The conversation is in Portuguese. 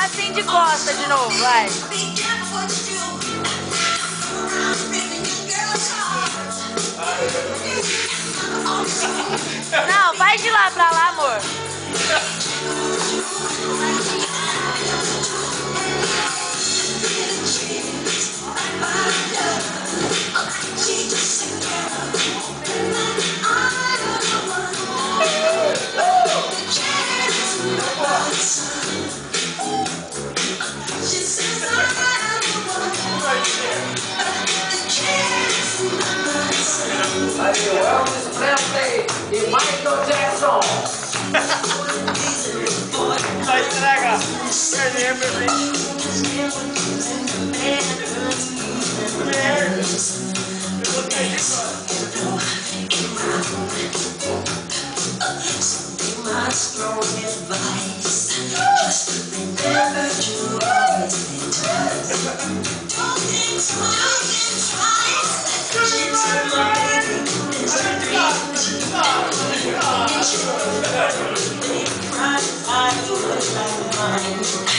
assim de costa de novo, vai. Não, vai de lá pra lá, amor. Aí, o Elvis Presley e Michael Jackson. Vai estragar. Perder, bebê. Eu vou cair de costas. I